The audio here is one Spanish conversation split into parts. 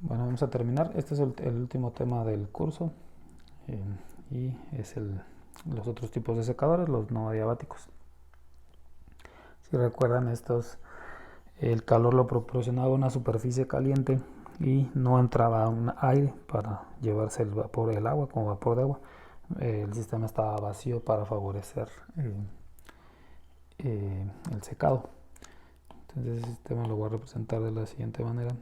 Bueno, vamos a terminar. Este es el último tema del curso y es los otros tipos de secadores, los no adiabáticos. Si recuerdan, el calor lo proporcionaba una superficie caliente y no entraba un aire para llevarse el vapor del agua como vapor de agua. El sistema estaba vacío para favorecer el secado. Entonces el sistema lo voy a representar de la siguiente manera.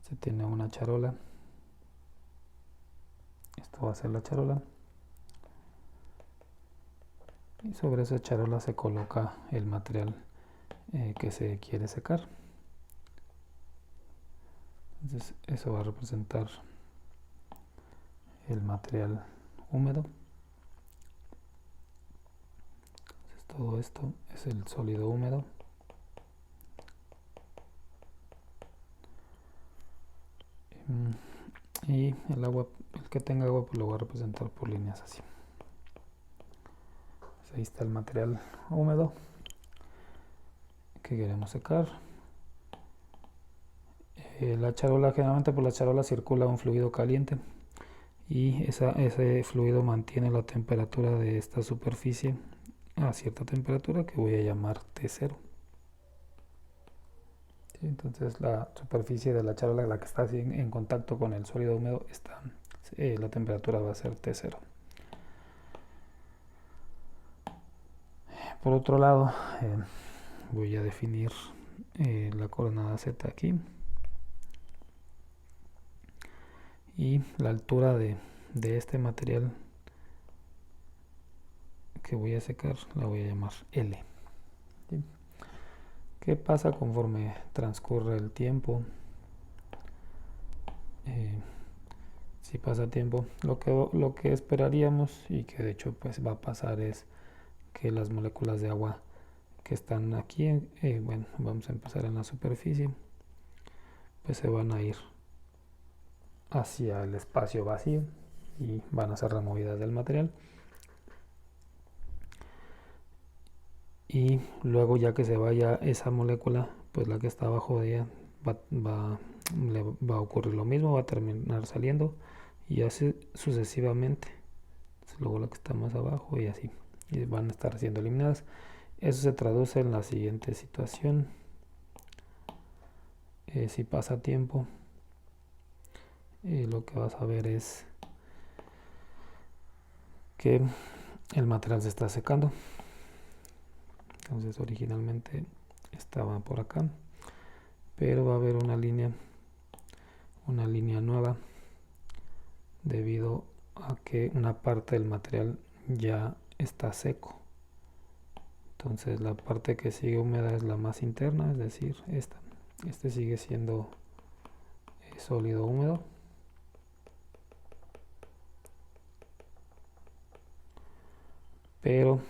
Se tiene una charola. Esto va a ser la charola. Y sobre esa charola se coloca el material que se quiere secar. Entonces eso va a representar el material húmedo. Entonces todo esto es el sólido húmedo. Y el agua, el que tenga agua, pues lo voy a representar por líneas así. Pues ahí está el material húmedo que queremos secar. La charola, generalmente por la charola circula un fluido caliente y ese fluido mantiene la temperatura de esta superficie a cierta temperatura que voy a llamar T0. ¿Sí? Entonces la superficie de la charola, la que está en contacto con el sólido húmedo, la temperatura va a ser T0. Por otro lado, voy a definir la coordenada Z aquí y la altura de este material que voy a secar la voy a llamar L. ¿Sí? ¿Qué pasa conforme transcurre el tiempo? Si pasa tiempo, lo que esperaríamos y que de hecho pues va a pasar es que las moléculas de agua que están aquí, bueno, vamos a empezar en la superficie, pues se van a ir hacia el espacio vacío y van a ser removidas del material. Y luego ya que se vaya esa molécula, pues la que está abajo de ella le va a ocurrir lo mismo, va a terminar saliendo y así sucesivamente. Luego la que está más abajo y así. Y van a estar siendo eliminadas. Eso se traduce en la siguiente situación. Si pasa tiempo, lo que vas a ver es que el material se está secando. Entonces originalmente estaba por acá, pero va a haber una línea nueva debido a que una parte del material ya está seco. Entonces la parte que sigue húmeda es la más interna, es decir, esta. Este sigue siendo sólido húmedo. Pero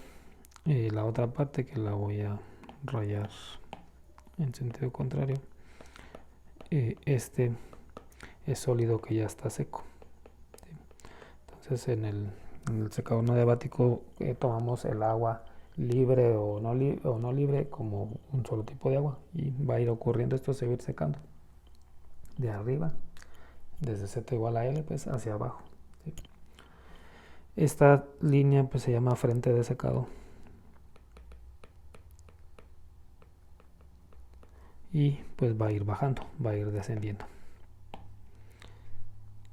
la otra parte que la voy a rayar en sentido contrario, este es sólido que ya está seco. ¿Sí? Entonces en el secador no adiabático tomamos el agua libre o no libre como un solo tipo de agua y va a ir ocurriendo esto, se va a ir secando de arriba desde Z igual a L pues hacia abajo. ¿Sí? Esta línea pues se llama frente de secado y pues va a ir bajando, va a ir descendiendo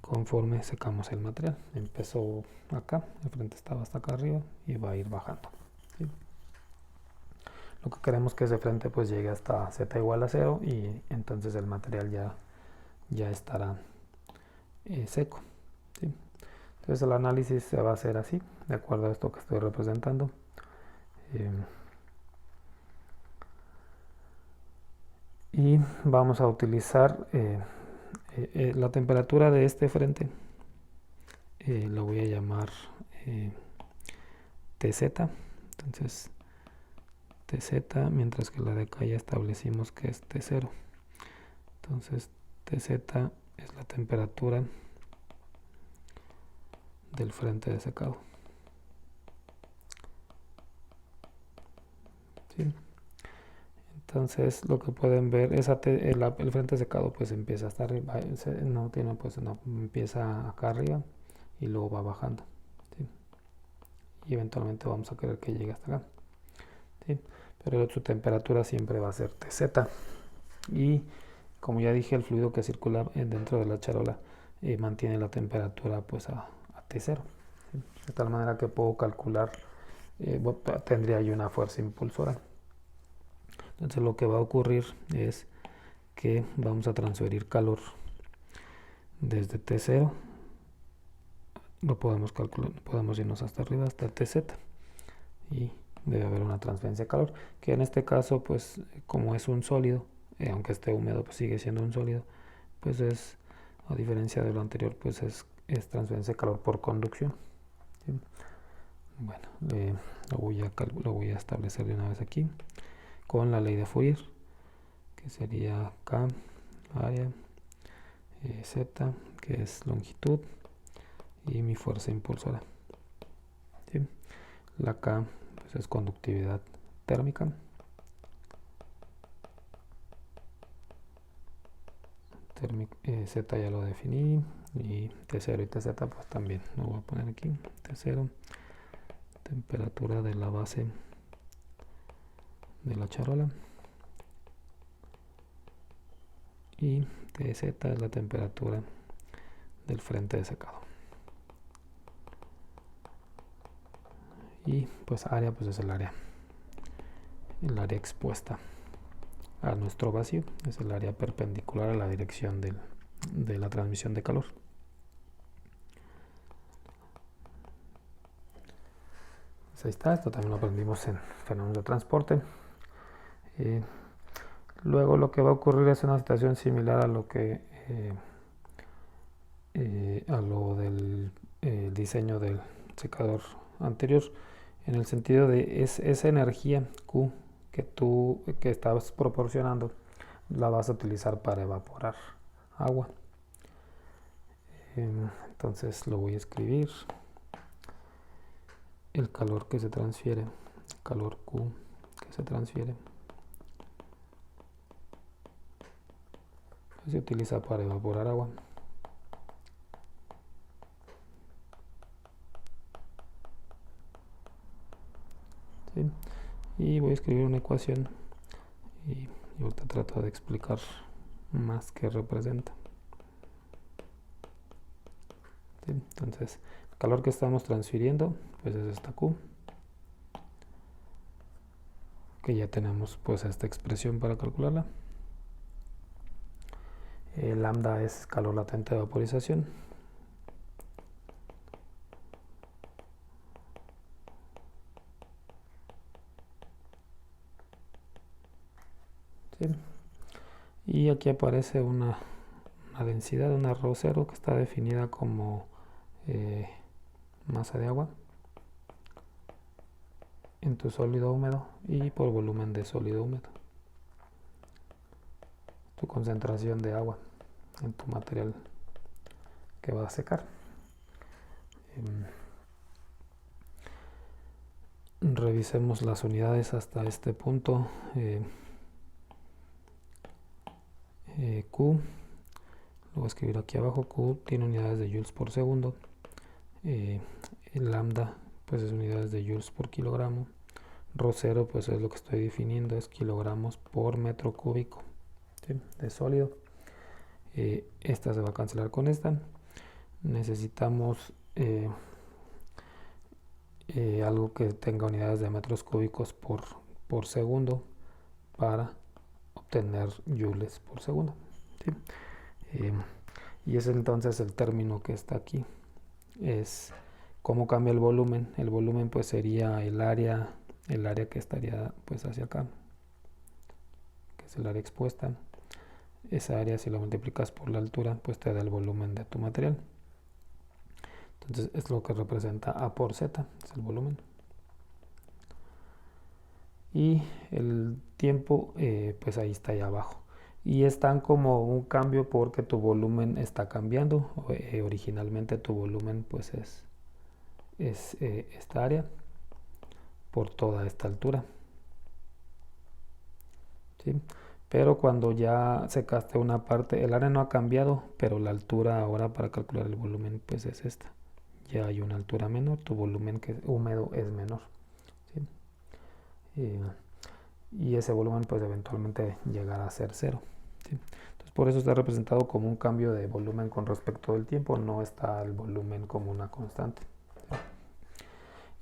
conforme secamos el material. Empezó acá, el frente estaba hasta acá arriba y va a ir bajando. ¿Sí? Lo que queremos que ese frente pues llegue hasta Z igual a 0 y entonces el material ya estará seco. ¿Sí? Entonces el análisis se va a hacer así, de acuerdo a esto que estoy representando. Y vamos a utilizar la temperatura de este frente, lo voy a llamar TZ. Entonces TZ, mientras que la de acá ya establecimos que es T0. Entonces TZ es la temperatura del frente de secado. ¿Sí? Entonces lo que pueden ver es el frente secado pues empieza hasta arriba, no tiene pues no, empieza acá arriba y luego va bajando, ¿sí? Y eventualmente vamos a querer que llegue hasta acá, ¿sí? Pero su temperatura siempre va a ser TZ. Y como ya dije, el fluido que circula dentro de la charola mantiene la temperatura pues a T0, ¿sí? De tal manera que puedo calcular, tendría yo una fuerza impulsora. Entonces lo que va a ocurrir es que vamos a transferir calor desde T0, lo podemos calcular, podemos irnos hasta arriba hasta TZ y debe haber una transferencia de calor, que en este caso pues como es un sólido, aunque esté húmedo pues sigue siendo un sólido, pues es, a diferencia de lo anterior, pues es transferencia de calor por conducción, ¿sí? Bueno, lo voy a establecer de una vez aquí con la ley de Fourier, que sería K área Z, que es longitud, y mi fuerza impulsora, ¿sí? La K pues es conductividad térmica, Z ya lo definí, y T0 y TZ pues también lo voy a poner aquí. T0, temperatura de la base de la charola, y TZ es la temperatura del frente de secado. Y pues área pues es el área expuesta a nuestro vacío, es el área perpendicular a la dirección de la transmisión de calor. Pues ahí está, esto también lo aprendimos en fenómenos de transporte. Luego lo que va a ocurrir es una situación similar a lo que a lo del diseño del secador anterior, en el sentido de esa energía Q que estabas proporcionando la vas a utilizar para evaporar agua. Entonces lo voy a escribir: el calor que se transfiere, calor Q que se transfiere, se utiliza para evaporar agua. ¿Sí? Y voy a escribir una ecuación y ahorita trato de explicar más qué representa. ¿Sí? Entonces el calor que estamos transfiriendo pues es esta Q, que ya tenemos pues esta expresión para calcularla. Lambda es calor latente de vaporización. ¿Sí? Y aquí aparece una densidad, una ρ0, que está definida como masa de agua en tu sólido húmedo y por volumen de sólido húmedo, tu concentración de agua en tu material que va a secar. Revisemos las unidades hasta este punto. Q, lo voy a escribir aquí abajo. Q tiene unidades de joules por segundo. Lambda pues es unidades de joules por kilogramo. ρ0 pues es lo que estoy definiendo, es kilogramos por metro cúbico, ¿sí?, de sólido. Esta se va a cancelar con esta. Necesitamos algo que tenga unidades de metros cúbicos por segundo para obtener joules por segundo, ¿sí? Y es entonces el término que está aquí, es cómo cambia el volumen. El volumen pues sería el área que estaría pues hacia acá, que es el área expuesta. Esa área, si lo multiplicas por la altura, pues te da el volumen de tu material. Entonces es lo que representa A por Z, es el volumen. Y el tiempo pues ahí está, ahí abajo. Y están como un cambio porque tu volumen está cambiando. Originalmente tu volumen pues es esta área por toda esta altura, ¿sí? Pero cuando ya secaste una parte, el área no ha cambiado, pero la altura ahora para calcular el volumen pues es esta. Ya hay una altura menor, tu volumen que es húmedo es menor, ¿sí? Eh, y ese volumen pues eventualmente llegará a ser cero, ¿sí? Entonces por eso está representado como un cambio de volumen con respecto del tiempo, no está el volumen como una constante, ¿sí?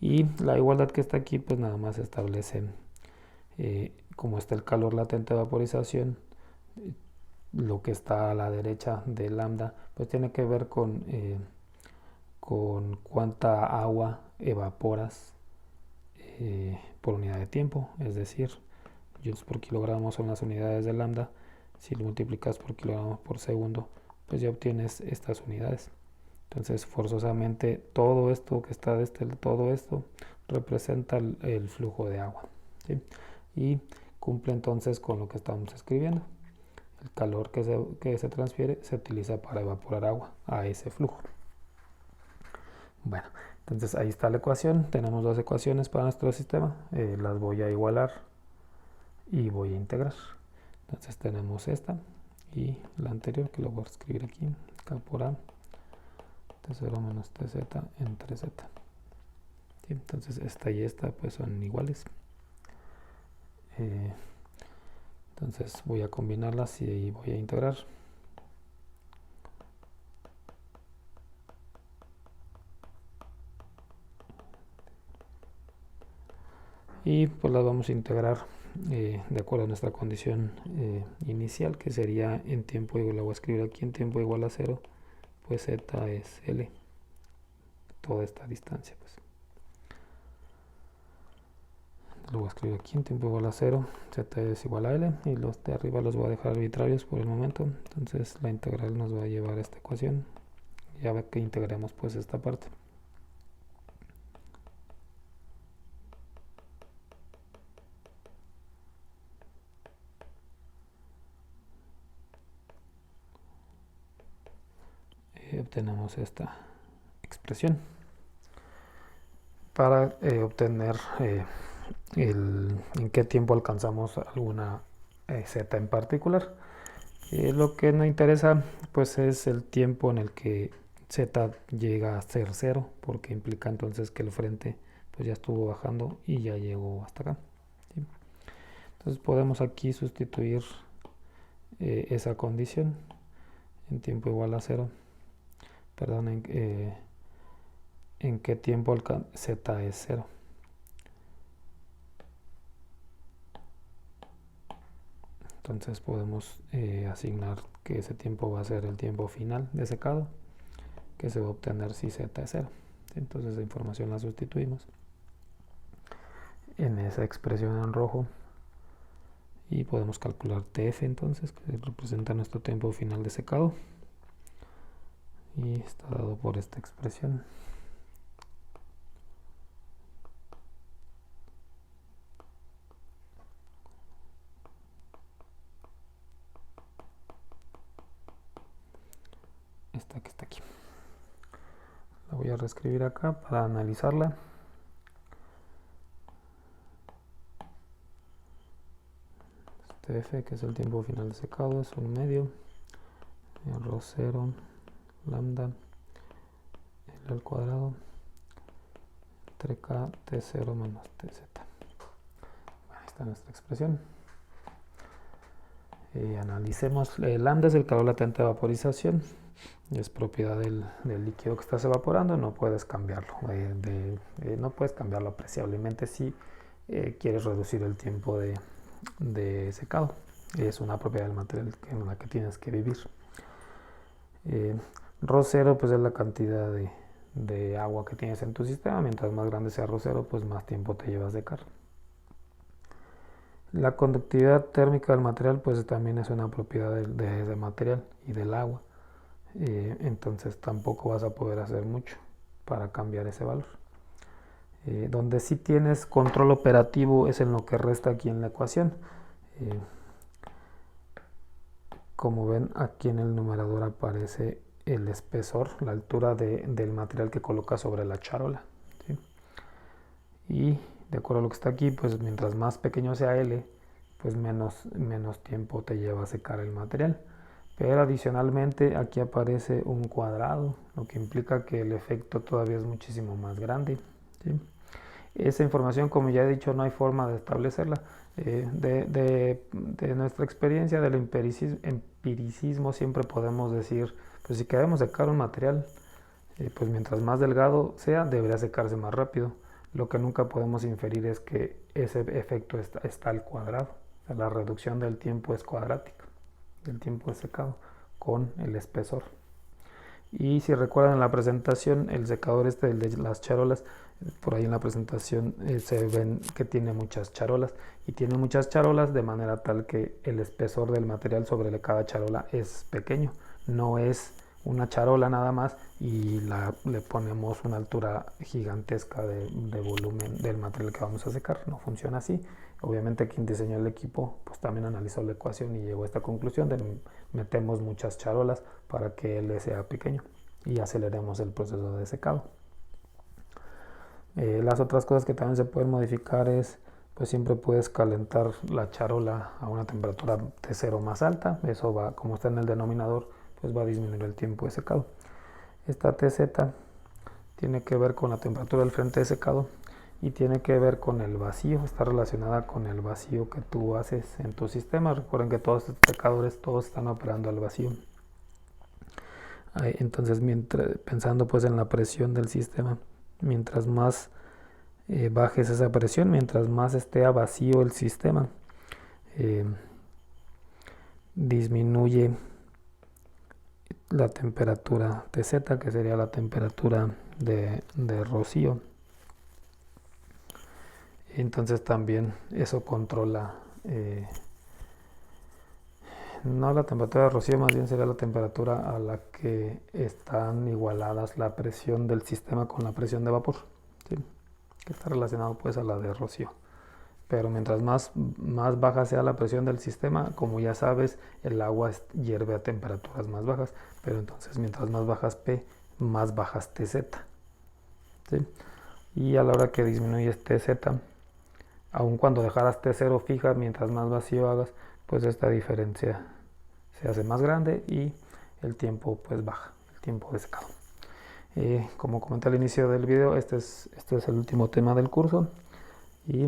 Y la igualdad que está aquí pues nada más establece como está el calor latente de vaporización, lo que está a la derecha de lambda pues tiene que ver con cuánta agua evaporas por unidad de tiempo, es decir, joules por kilogramo son las unidades de lambda. Si lo multiplicas por kilogramos por segundo, pues ya obtienes estas unidades. Entonces forzosamente todo esto que está todo esto representa el flujo de agua, ¿sí? Y cumple entonces con lo que estamos escribiendo. El calor que se transfiere se utiliza para evaporar agua a ese flujo. Bueno, entonces ahí está la ecuación. Tenemos dos ecuaciones para nuestro sistema. Las voy a igualar y voy a integrar. Entonces tenemos esta y la anterior que lo voy a escribir aquí. K por A, T0 menos TZ entre Z. ¿Sí? Entonces esta y esta pues son iguales. Entonces voy a combinarlas y voy a integrar. Y pues las vamos a integrar de acuerdo a nuestra condición inicial, que sería en tiempo igual, la voy a escribir aquí en tiempo igual a 0, pues z es L, toda esta distancia. Pues lo voy a escribir aquí en tiempo igual a 0, z es igual a L, y los de arriba los voy a dejar arbitrarios por el momento. Entonces la integral nos va a llevar a esta ecuación, ya ve que integremos pues esta parte. Obtenemos esta expresión. Para obtener en qué tiempo alcanzamos alguna z en particular, lo que nos interesa pues es el tiempo en el que z llega a ser 0, porque implica entonces que el frente pues ya estuvo bajando y ya llegó hasta acá, ¿sí? Entonces podemos aquí sustituir esa condición en tiempo igual a 0, perdón, en qué tiempo z es 0. Entonces podemos asignar que ese tiempo va a ser el tiempo final de secado, que se va a obtener si z es 0. Entonces esa información la sustituimos en esa expresión en rojo y podemos calcular TF entonces, que representa nuestro tiempo final de secado, y está dado por esta expresión. Esta que está aquí. La voy a reescribir acá para analizarla. TF, que es el tiempo final de secado, es 1/2 rho 0 lambda L al cuadrado entre K T0 menos TZ. Ahí está nuestra expresión. Analicemos. Lambda es el calor latente de vaporización, es propiedad del líquido que estás evaporando, no puedes cambiarlo, no puedes cambiarlo apreciablemente si quieres reducir el tiempo de secado. Es una propiedad del material en la que tienes que vivir. Rho 0 pues es la cantidad de agua que tienes en tu sistema. Mientras más grande sea Rho 0, pues más tiempo te lleva a secar. La conductividad térmica del material pues también es una propiedad de ese material y del agua. Entonces tampoco vas a poder hacer mucho para cambiar ese valor. Donde sí tienes control operativo es en lo que resta aquí en la ecuación. Como ven, aquí en el numerador aparece el espesor, la altura del material que colocas sobre la charola, ¿sí? Y de acuerdo a lo que está aquí, pues mientras más pequeño sea L, pues menos tiempo te lleva a secar el material. Pero adicionalmente aquí aparece un cuadrado, lo que implica que el efecto todavía es muchísimo más grande, ¿sí? Esa información, como ya he dicho, no hay forma de establecerla. De nuestra experiencia, del empiricismo, siempre podemos decir, pues si queremos secar un material, pues mientras más delgado sea, debería secarse más rápido. Lo que nunca podemos inferir es que ese efecto está al cuadrado. O sea, la reducción del tiempo es cuadrática, del tiempo de secado, con el espesor. Y si recuerdan en la presentación, el secador el de las charolas, por ahí en la presentación se ven que tiene muchas charolas, y tiene muchas charolas de manera tal que el espesor del material sobre cada charola es pequeño. No es una charola nada más y le ponemos una altura gigantesca de volumen del material que vamos a secar. No funciona así. Obviamente quien diseñó el equipo pues también analizó la ecuación y llegó a esta conclusión de metemos muchas charolas para que L sea pequeño y aceleremos el proceso de secado. Las otras cosas que también se pueden modificar es, pues siempre puedes calentar la charola a una temperatura T0 más alta. Eso va, como está en el denominador, pues va a disminuir el tiempo de secado. Esta TZ tiene que ver con la temperatura del frente de secado y tiene que ver con el vacío, está relacionada con el vacío que tú haces en tu sistema. Recuerden que todos estos secadores, todos están operando al vacío. Entonces, pensando pues en la presión del sistema, mientras más bajes esa presión, mientras más esté a vacío el sistema, disminuye la temperatura Tz, que sería la temperatura de rocío. Entonces también eso controla, no la temperatura de rocío, más bien sería la temperatura a la que están igualadas la presión del sistema con la presión de vapor, ¿sí? Que está relacionado pues a la de rocío. Pero mientras más baja sea la presión del sistema, como ya sabes, el agua hierve a temperaturas más bajas, pero entonces mientras más bajas P, más bajas TZ, ¿sí? Y a la hora que disminuyes TZ, aun cuando dejaras T0 fija, mientras más vacío hagas, pues esta diferencia se hace más grande y el tiempo pues baja, el tiempo de secado. Como comenté al inicio del video, este es el último tema del curso y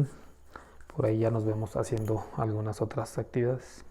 por ahí ya nos vemos haciendo algunas otras actividades.